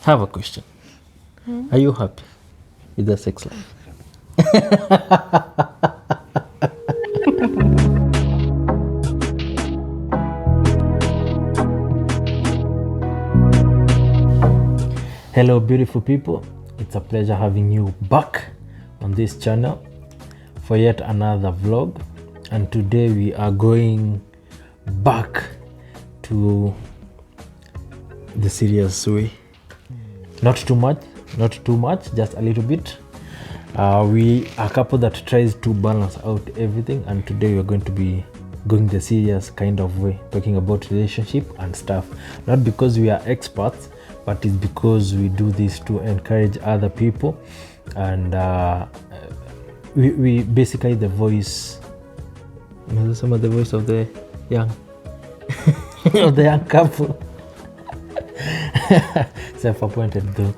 Have a question. Are you happy with the sex life? Hello, beautiful people. It's a pleasure having you back on this channel for yet another vlog. And today we are going back to the serious way. Not too much, just a little bit. We are a couple that tries to balance out everything, and today we're going to be going the serious kind of way, talking about relationship and stuff. Not because we are experts, but it's because we do this to encourage other people, and we basically the voice, some of the voice of the young of the young couple. Self-appointed though.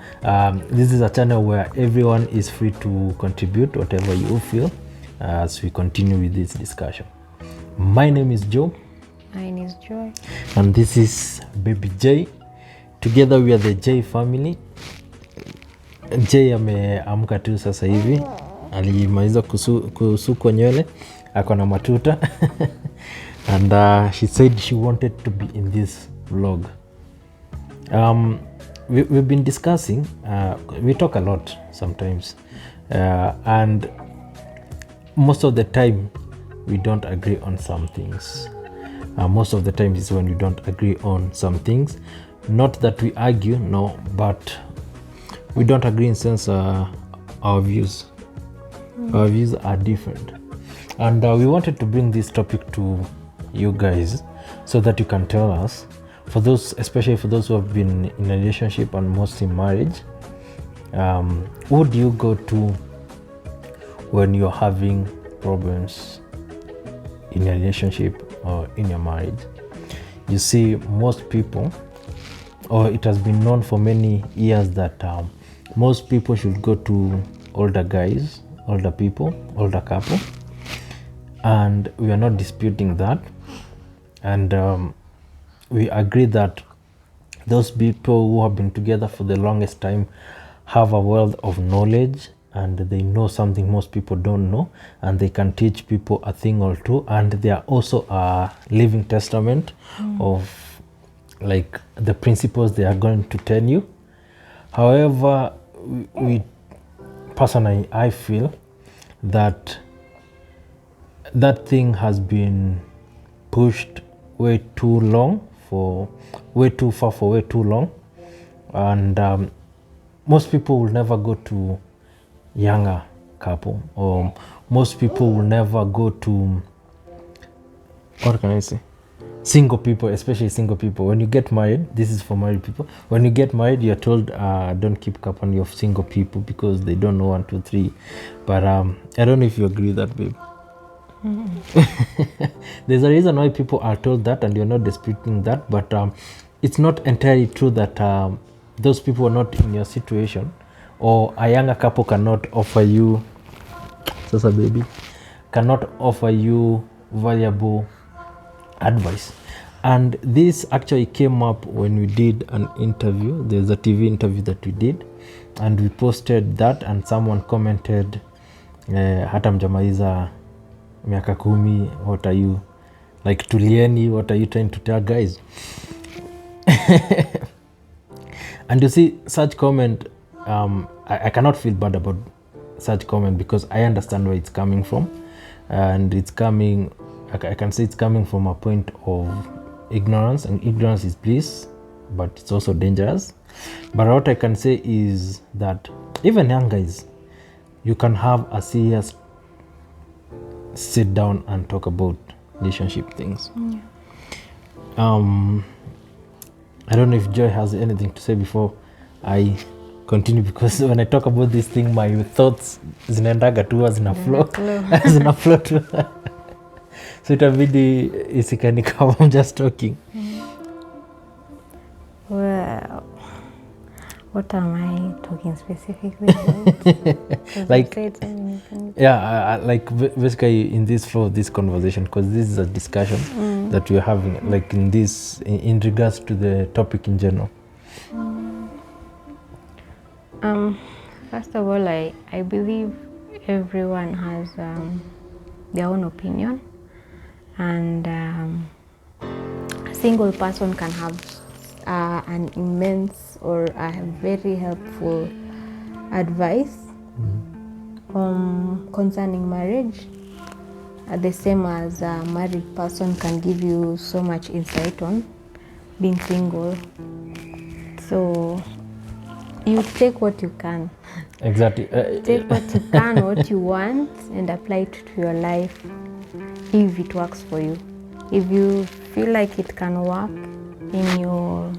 This is a channel where everyone is free to contribute whatever you feel as we continue with this discussion. My name is Joe. Mine is Joy. And this is Baby J. Together we are the J family. J ameamka tu sasa hivi. Alimaliza kusukwa nywele. Ako na matuta. And she said she wanted to be in this vlog. We've been discussing, we talk a lot sometimes, and most of the time we don't agree on some things. Most of the time is when we don't agree on some things. Not that we argue, no, but we don't agree in sense our views. Our views are different. And we wanted to bring this topic to you guys so that you can tell us, for those, especially for those who have been in a relationship and mostly marriage, who do you go to when you're having problems in a relationship or in your marriage? You see, most people, or it has been known for many years that most people should go to older guys, older people, older couple, and we are not disputing that. And we agree that those people who have been together for the longest time have a wealth of knowledge, and they know something most people don't know, and they can teach people a thing or two, and they are also a living testament of like the principles they are going to tell you. However, we personally, I feel that that thing has been pushed way too long, for way too far, for way too long, and most people will never go to younger couple, or most people will never go to, what can I say, single people, especially single people. When you get married, this is for married people, when you get married you're told don't keep company of single people because they don't know 1, 2, 3. But I don't know if you agree with that, babe. There's a reason why people are told that, and you're not disputing that, but it's not entirely true that those people are not in your situation, or a younger couple cannot offer you, Sasa baby, cannot offer you valuable advice. And this actually came up when we did an interview. There's a TV interview that we did, and we posted that, and someone commented, hata mjamaiza miaka 10, what are you, like, tulieni, what are you trying to tell guys? And you see, such comment, I cannot feel bad about such comment, because I understand where it's coming from, and it's coming, I can say it's coming from a point of ignorance, and ignorance is bliss, but it's also dangerous. But what I can say is that even young guys, you can have a serious sit down and talk about relationship things. I don't know if Joy has anything to say before I continue, because when I talk about this thing, my thoughts zinaendaga tu zina flow tu. So itabidi isikani kama I'm just talking. Well, what am I talking specifically about? Like, yeah, like basically in this flow of this conversation, because this is a discussion that we're having, like in this, in regards to the topic in general. First of all, I believe everyone has their own opinion, and a single person can have an immense or a very helpful advice concerning marriage, the same as a married person can give you so much insight on being single. So you take what you can. Exactly. Take what you can, what you want, and apply it to your life if it works for you. If you feel like it can work in your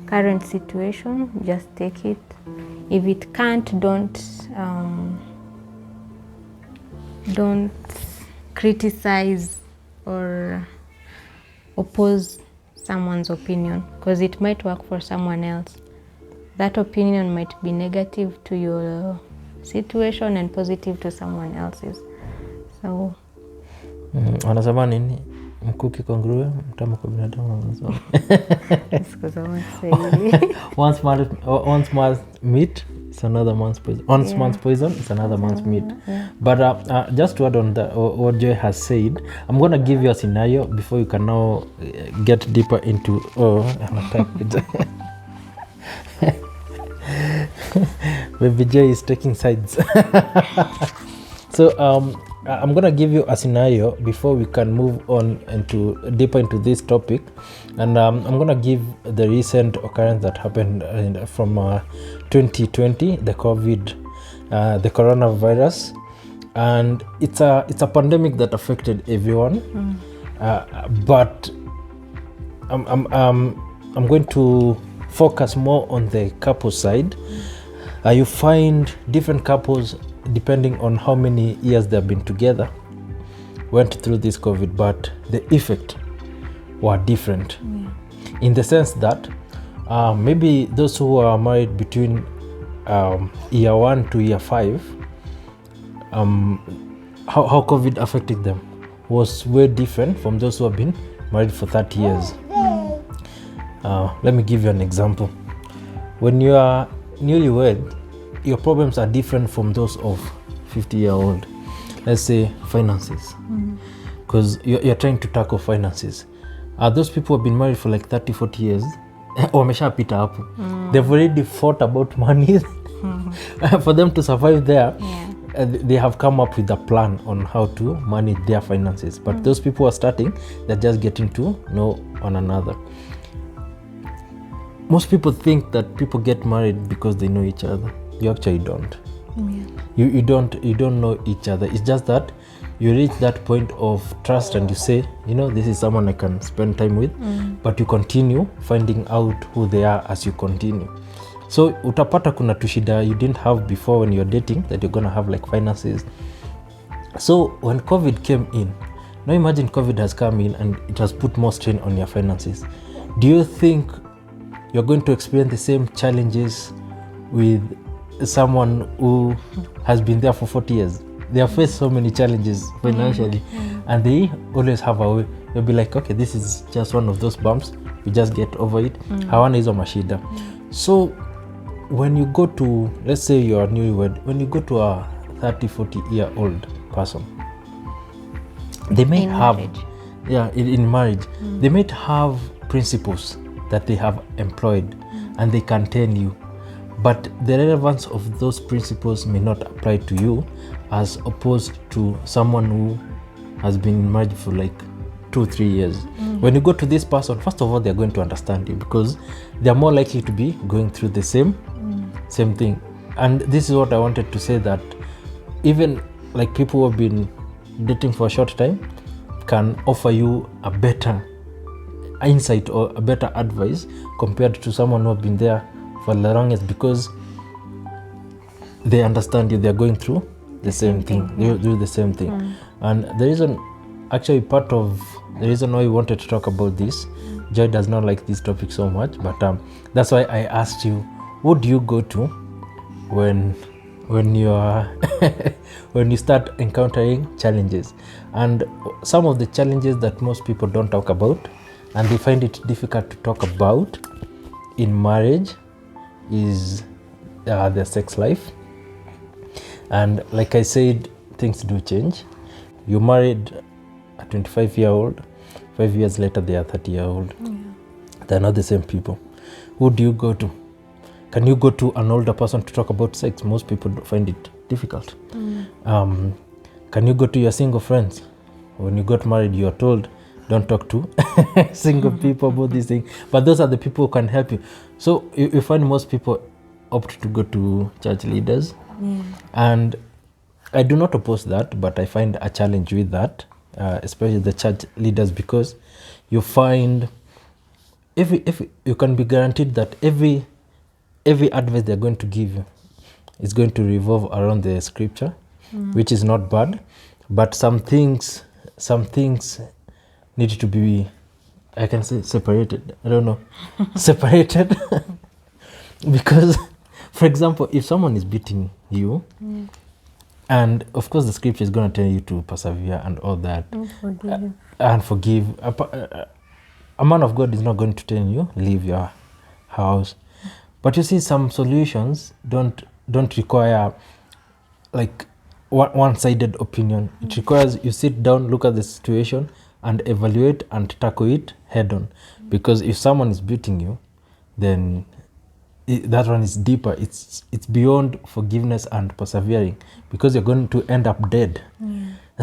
current situation, just take it. If it can't, don't criticize or oppose someone's opinion, because it might work for someone else. That opinion might be negative to your situation and positive to someone else's. So Wanasema nini? Mkuki kwa nguruwe, mtamu kwa binadamu. it's because I won't say it. Once man's meat, it's another man's poison. Once man's poison, it's another man's meat. Yeah. But just to add on what Joy has said, I'm going to give you a scenario before you can now get deeper into... I'm attacked. Baby Joy is taking sides. So I'm going to give you a scenario before we can move on deeper into this topic. And I'm going to give the recent occurrence that happened from 2020, the coronavirus. And it's a pandemic that affected everyone. But I'm going to focus more on the couple side. You find different couples, depending on how many years they've been together, went through this COVID, but the effect were different. In the sense that maybe those who are married between year 1 to year 5, how COVID affected them was way different from those who have been married for 30 years. Let me give you an example. When you are newlywed, your problems are different from those of 50-year-old. Let's say finances, because you're trying to tackle finances. Those people have been married for like 30-40 years. Wameshapita hapo. They've already fought about money. For them to survive there, they have come up with a plan on how to manage their finances. But those people are starting, they're just getting to know one another. Most people think that people get married because they know each other. You actually don't. You don't know each other. It's just that you reach that point of trust and you say, this is someone I can spend time with. But you continue finding out who they are as you continue. So utapata kuna tushida you didn't have before when you're dating, that you're gonna have like finances. So when COVID came in, now imagine COVID has come in and it has put more strain on your finances. Do you think you're going to experience the same challenges with someone who has been there for 40 years? They have faced so many challenges financially, and they always have a way. They'll be like, okay, this is just one of those bumps, we just get over it. Hawana hizo mashida. So when you go to, let's say you're newlywed, when you go to a 30-40-year-old person, they may have marriage. In marriage, they might have principles that they have employed and they can tell you, but the relevance of those principles may not apply to you as opposed to someone who has been in marriage for like 2-3 years. When you go to this person, first of all, they're going to understand you because they're more likely to be going through the same thing. And this is what I wanted to say, that even like people who have been dating for a short time can offer you a better insight or a better advice compared to someone who have been there for the longest, because they understand you, they're going through the same thing. They do the same thing. And the reason, actually part of the reason why we wanted to talk about this, Joy does not like this topic so much, but that's why I asked you, who do you go to when you are when you start encountering challenges? And some of the challenges that most people don't talk about and they find it difficult to talk about in marriage is their sex life. And like I said, things do change. You married a 25-year-old, 5 years later they are 30-year-old. They're not the same people. Who do you go to? Can you go to an older person to talk about sex? Most people find it difficult. Can you go to your single friends? When you got married, you are told, don't talk to single people about these things. But those are the people who can help you. So you find most people opt to go to church leaders. And I do not oppose that, but I find a challenge with that, especially the church leaders, because you find if you can be guaranteed that every advice they're going to give you is going to revolve around the scripture, which is not bad, but some things need to be, I can say, separated. I don't know, separated. Because, for example, if someone is beating you, and of course the scripture is going to tell you to persevere and all that, and forgive. A man of God is not going to tell you, leave your house. But you see, some solutions don't require like one-sided opinion. It requires you sit down, look at the situation, and evaluate and tackle it head-on. Because if someone is beating you, then that one is deeper. It's beyond forgiveness and persevering, because you're going to end up dead.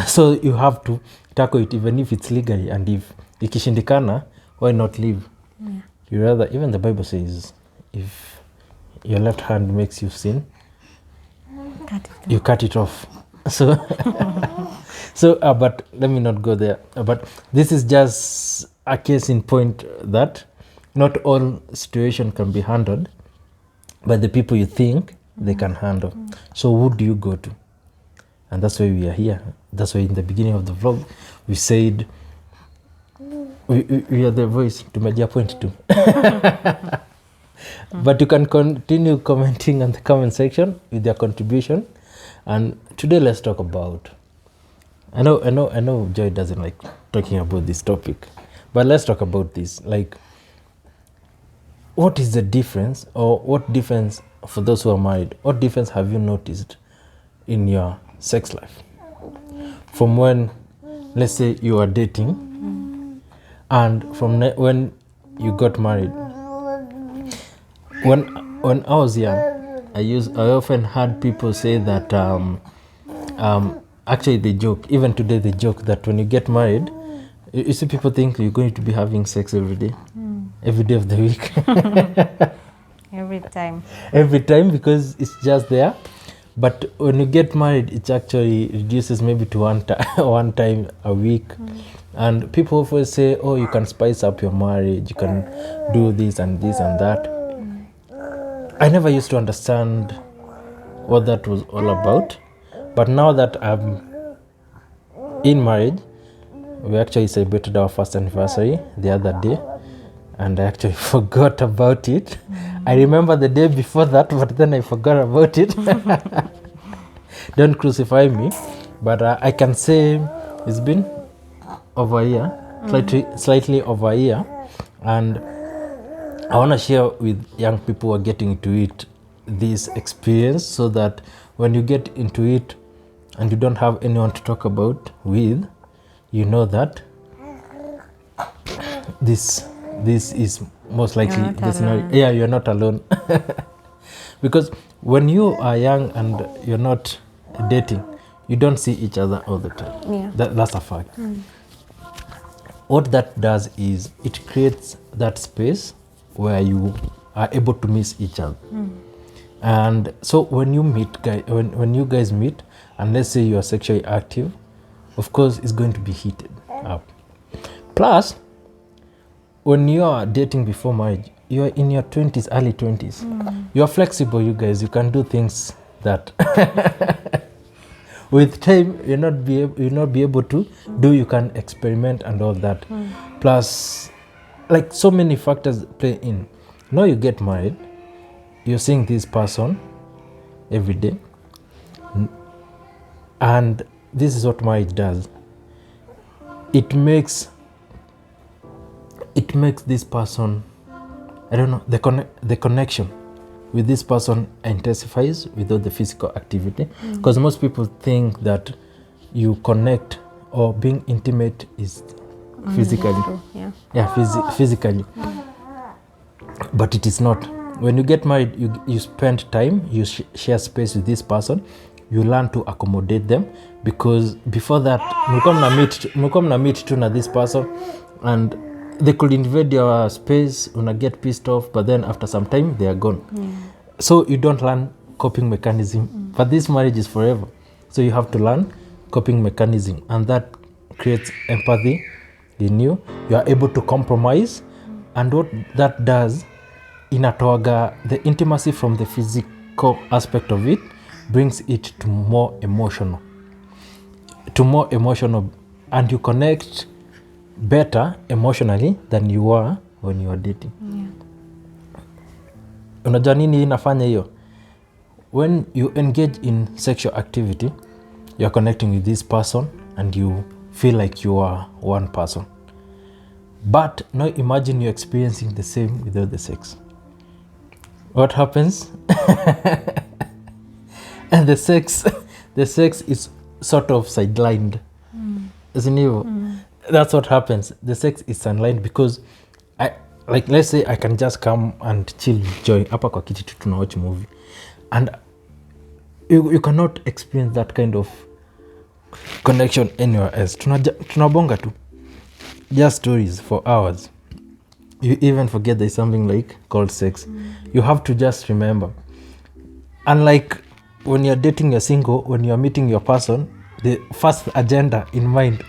So you have to tackle it, even if it's legally. And if ikishindikana, why not leave? You rather, even the Bible says, if your left hand makes you sin, you cut it off. So but let me not go there. But this is just a case in point that not all situation can be handled by the people you think they can handle. So who do you go to? And that's why we are here. That's why in the beginning of the vlog we said we are the voice to media point too. But you can continue commenting on the comment section with your contribution. And today let's talk about, I know Joy doesn't like talking about this topic, but let's talk about this. Like, what is the difference, or what difference for those who are married, what difference have you noticed in your sex life from when, let's say, you are dating, and from when you got married? When I was young, I often heard people say that actually they joke, even today they joke, that when you get married, you see people think you're going to be having sex every day of the week. Every time, because it's just there. But when you get married, it actually reduces maybe to one time a week. And people always say, oh, you can spice up your marriage, you can do this and that. I never used to understand what that was all about. But now that I'm in marriage, we actually celebrated our first anniversary the other day, and I actually forgot about it. I remember the day before that, but then I forgot about it. Don't crucify me, but I can say it's been over a year, slightly over a year, and I want to share with young people who are getting into it this experience, so that when you get into it and you don't have anyone to talk about with, you know that this is most likely the scenario. Yeah, you're not alone. Because when you are young and you're not dating, you don't see each other all the time. That's a fact. What that does is it creates that space where you are able to miss each other. And so when you meet, when you guys meet, and let's say you are sexually active, of course it's going to be heated up. Plus, when you are dating before marriage, you are in your 20s, early 20s. You are flexible, you guys. You can do things that with time you'll not be able to do. You can experiment and all that. Plus, like, so many factors play in. Now you get married, you're seeing this person every day, and this is what marriage does. It makes this person, I don't know, the connection with this person intensifies without the physical activity, because most people think that you connect or being intimate is physically. Physically. But it is not. When you get married, you spend time, you share space with this person, you learn to accommodate them, because before that mlikuwa mna meet tu na this person and they could invade your space, una get pissed off, but then after some time they are gone. So you don't learn coping mechanism. But this marriage is forever, so you have to learn coping mechanism, and that creates empathy in you. You are able to compromise, and what that does, inatoaga the intimacy from the physical aspect of it, brings it to more emotional, and you connect better emotionally than you were when you were dating. Unajua nini inafanya hiyo? When you engage in sexual activity, you are connecting with this person and you feel like you are one person. But now imagine you're experiencing the same without the sex. What happens? And the sex is sort of sidelined. Isn't it? That's what happens. The sex is sidelined because let's say I can just come and chill, joy hapa kwa kiti tu tuna watch movie, and you cannot experience that kind of connection anywhere else. Tunabonga tu just stories for hours. You even forget there's something like called sex. You have to just remember. Unlike when you're dating, you're single, when you're meeting your person, the first agenda in mind.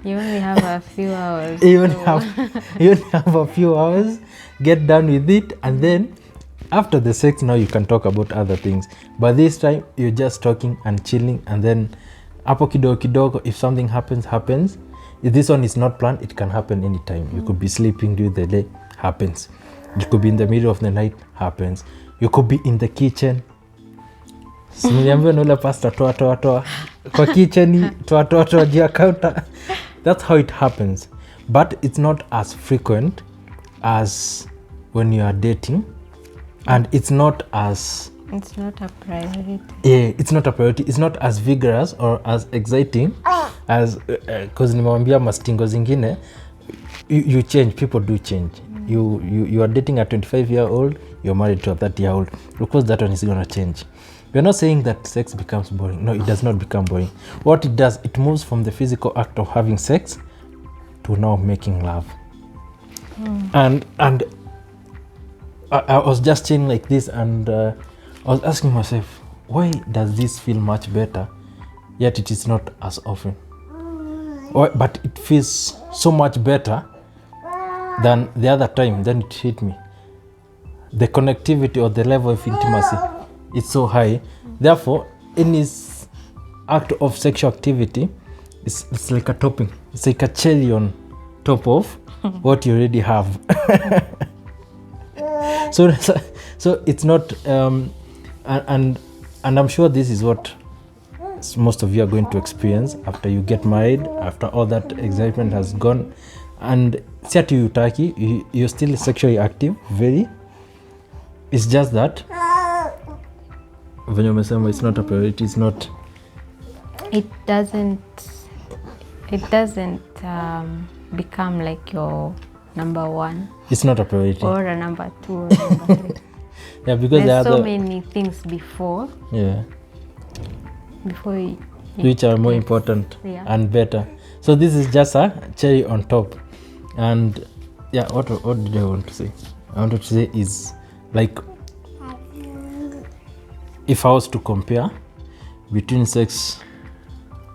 You only have a few hours. You only have a few hours, get done with it, and then after the sex, now you can talk about other things. But this time, you're just talking and chilling, and then hapo kidogo, if something happens. If this one is not planned, it can happen anytime. You could be sleeping during the day, happens. You could be in the middle of the night, happens. You could be in the kitchen. Simeniambia nule pasta toa kwa kitchen, toa jia counter. That's how it happens. But it's not as frequent as when you are dating, and it's not a priority. Yeah, it's not a priority. It's not as vigorous or as exciting as because nimewambia mastingo zingine, you change, people do change. You are dating a 25-year-old, you're married to a 30-year-old. Of course that one is going to change. We're not saying that sex becomes boring. No, it does not become boring. What it does, it moves from the physical act of having sex to now making love. And I was just chilling like this, and I was asking myself, why does this feel much better, yet it is not as often? But it feels so much better than the other time. Then it hit me. The connectivity or the level of intimacy is so high. Therefore, any act of sexual activity, it's like a topping. It's like a cherry on top of what you already have. So it's not, and I'm sure this is what most of you are going to experience after you get married, after all that excitement has gone, and siati utaki, you're still sexually active, very. It's just that venye umesema, it's not a priority. It's not. It doesn't become like your number one. It's not a priority. Or a number two or number three. Yeah, because there's so many things before. Yeah. Before you, which are more important and better. So this is just a cherry on top. And yeah, what did I want to say? I wanted to say is, like, if I was to compare between sex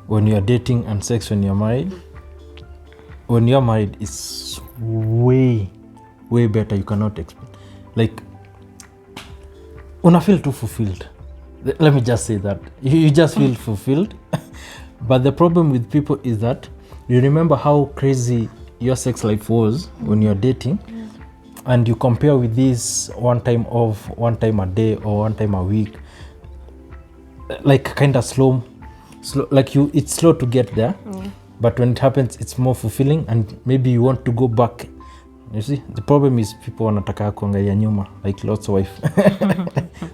when you're dating and sex when you're married it's way better. You cannot explain. Like, una feel too fulfilled. Let me just say that. You just feel fulfilled. But the problem with people is that you remember how crazy your sex life was when you're dating, and you compare with this one time off, one time a day or one time a week, like kind of slow, like it's slow to get there. But when it happens, it's more fulfilling, and maybe you want to go back You see, the problem is people wanataka kuangalia nyuma, like Lot's wife,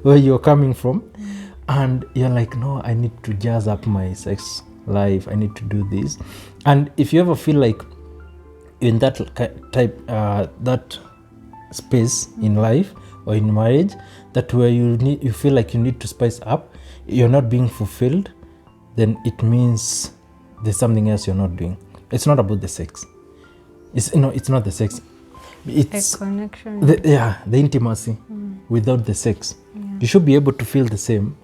where you're coming from, and you're like, no, I need to jazz up my sex life, I need to do this. And if you ever feel like in that that space in life or in marriage, that where you feel like you need to spice up, you're not being fulfilled, then it means there's something else you're not doing. It's not about the sex. It's not the sex. It's a connection. The intimacy without the sex. Yeah. You should be able to feel the same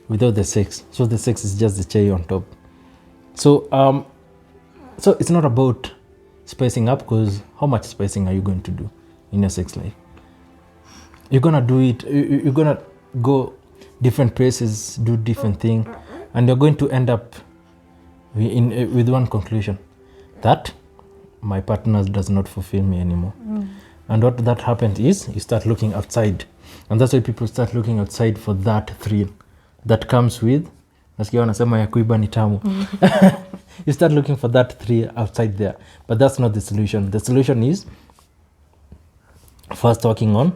without the sex. So the sex is just the cherry on top. So so it's not about spicing up, because how much spicing are you going to do in your sex life? You're gonna do it. You're gonna go different places, do different things, and you're going to end up with one conclusion, that my partner does not fulfill me anymore. And what that happens is you start looking outside, and that's why people start looking outside for that thrill that comes with, nasikia wanasema ya kuiba ni tamu. You start looking for that thrill outside there, but that's not the solution. The solution is first working on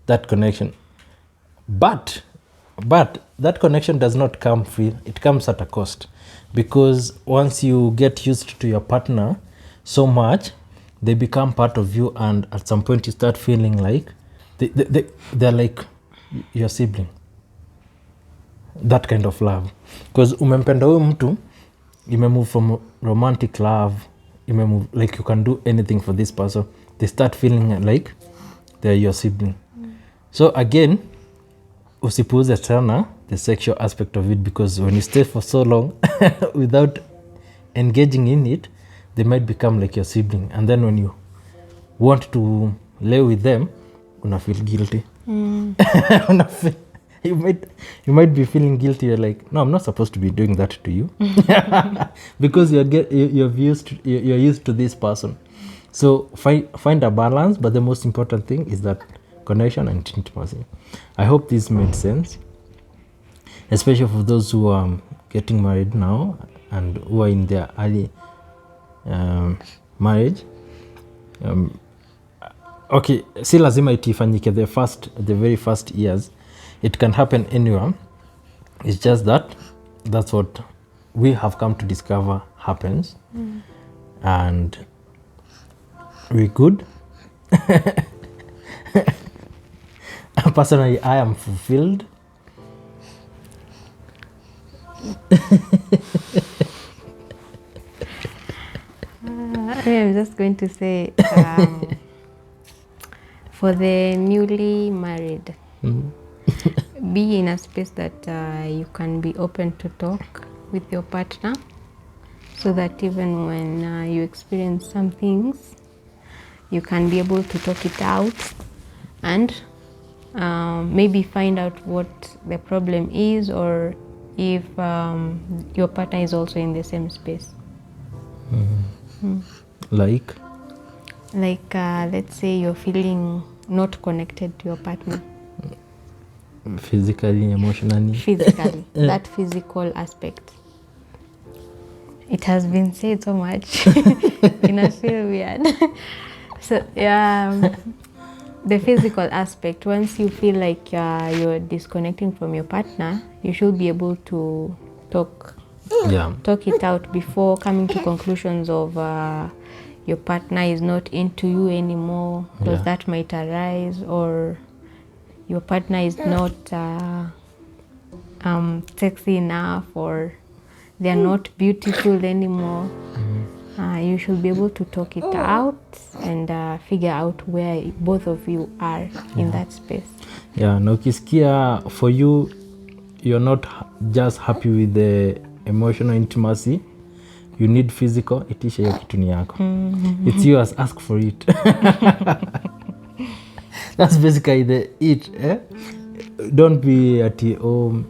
that connection, but that connection does not come free. It comes at a cost, because once you get used to your partner so much, they become part of you, and at some point you start feeling like they're like your sibling. That kind of love, because umempenda huyu mtu, move from romantic love, move like you can do anything for this person. They start feeling like they're your sibling. So again, usipuuze tena the sexual aspect of it, because when you stay for so long without engaging in it, they might become like your sibling, and then when you want to lay with them, una feel guilty. You might be feeling guilty. You're like, no, I'm not supposed to be doing that to you, because you're used to this person. So find a balance, but the most important thing is that connection and intimacy. I hope this made sense, especially for those who are getting married now and who are in their early marriage. Okay, si lazima itifanyike the very first years. It can happen anywhere. It's just that's what we have come to discover happens. And we good. Personally, I am fulfilled. I'm just going to say, for the newly married, be in a space that you can be open to talk with your partner, so that even when you experience some things, you can be able to talk it out, and maybe find out what the problem is, or if your partner is also in the same space. Like Let's say you're feeling not connected to your partner. Physically, emotionally. That physical aspect. It has been said so much. And I feel weird. So the physical aspect, once you feel like you're disconnecting from your partner, you should be able to talk it out before coming to conclusions of your partner is not into you anymore, because that might arise, or your partner is not sexy enough, or they're not beautiful anymore. You should be able to talk it out and figure out where both of you are in that space. Yeah, na ukisikia for you, you're not just happy with the emotional intimacy, you need physical, itisha hiyo kitu ni yako. It's yours, ask for it. That's basically the it. Don't be at home,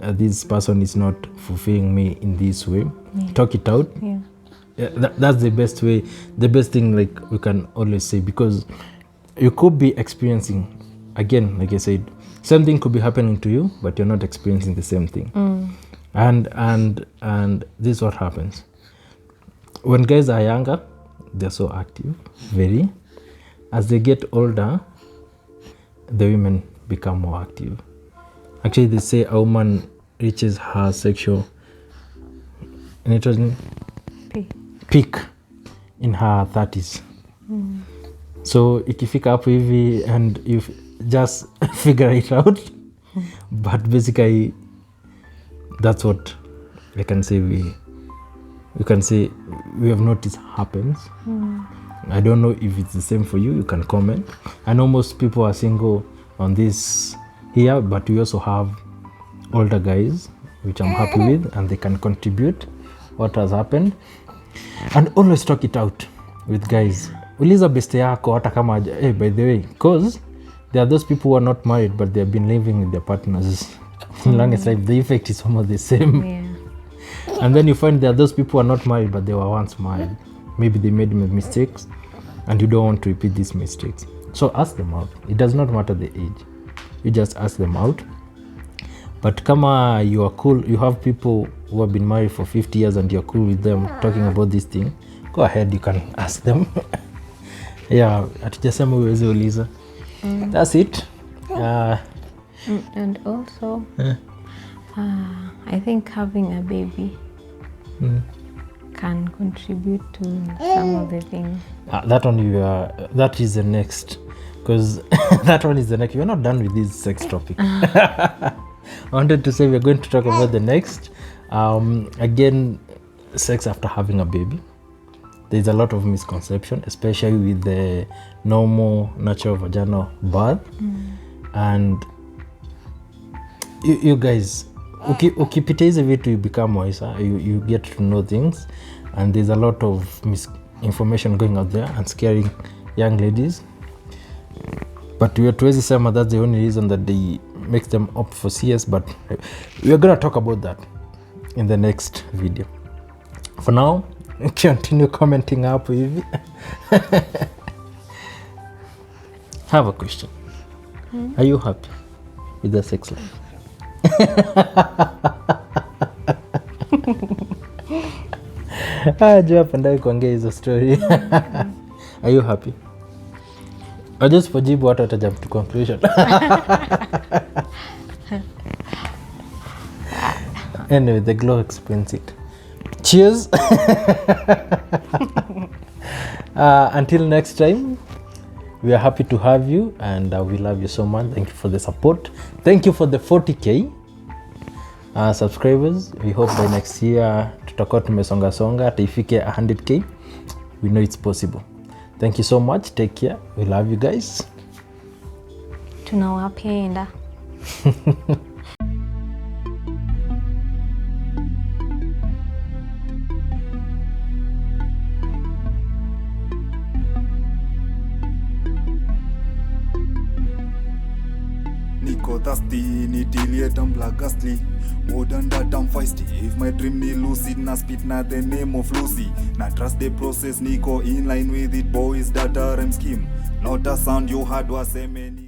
this person is not fulfilling me in this way. Talk it out. That's the best way, the best thing, like we can always say, because you could be experiencing, again, like I said, something could be happening to you, but you're not experiencing the same thing. And this is what happens when guys are younger. They're so active, very, as they get older, the women become more active. Actually, they say a woman reaches her sexual peak in her 30s. So ikifika hapo hivi and you just figure it out. But basically that's what I can say we can say we have noticed happens. I don't know if it's the same for you. You can comment. I know most people are single on this here, but we also have older guys, which I'm happy with, and they can contribute what has happened. And always talk it out with guys. Uliza beste yako hata kama hey, by the way, because there are those people who are not married but they have been living with their partners longest time. The effect is almost the same. And then you find there are those people who are not married but they were once married. Maybe they made mistakes and you don't want to repeat these mistakes. So ask them out. It does not matter the age. You just ask them out. But kama you are cool, you have people who have been married for 50 years and you're cool with them talking about this thing, go ahead, you can ask them. Yeah, atujasema uweze uliza. That's it. And also, I think having a baby can contribute to some of the things. That is the next, because that one is the next. We're not done with this sex topic. I wanted to say we're going to talk about the next. Again, sex after having a baby. There's a lot of misconception, especially with the normal natural vaginal birth. And you guys, ukipita hizi vitu, you become wiser, you get to know things, and there's a lot of misinformation going out there and scaring young ladies. But we are tuwezi sema that's the only reason that they make them opt for CS, but we are going to talk about that in the next video. For now, continue commenting hapo hivi. Have a question. Are you happy with the sex life? Jua pendai kuongea hizo story. Are you happy? Or just pojibu watu watajump to conclusion. Anyway, the glow explains it. Cheers. Until next time, we are happy to have you and we love you so much. Thank you for the support. Thank you for the 40k subscribers. We hope by next year tutakuwa tumesonga songa hata ifike 100k. We know it's possible. Thank you so much. Take care. We love you guys. Tunawapenda. Niko thirsty, nitilie tumbler ghastly. Modern that I'm feisty. If my dream ni lucid, na spit na the name of Lucy. Na trust the process, niko in line with it. Boys that are scheme. Not a sound you heard was a many.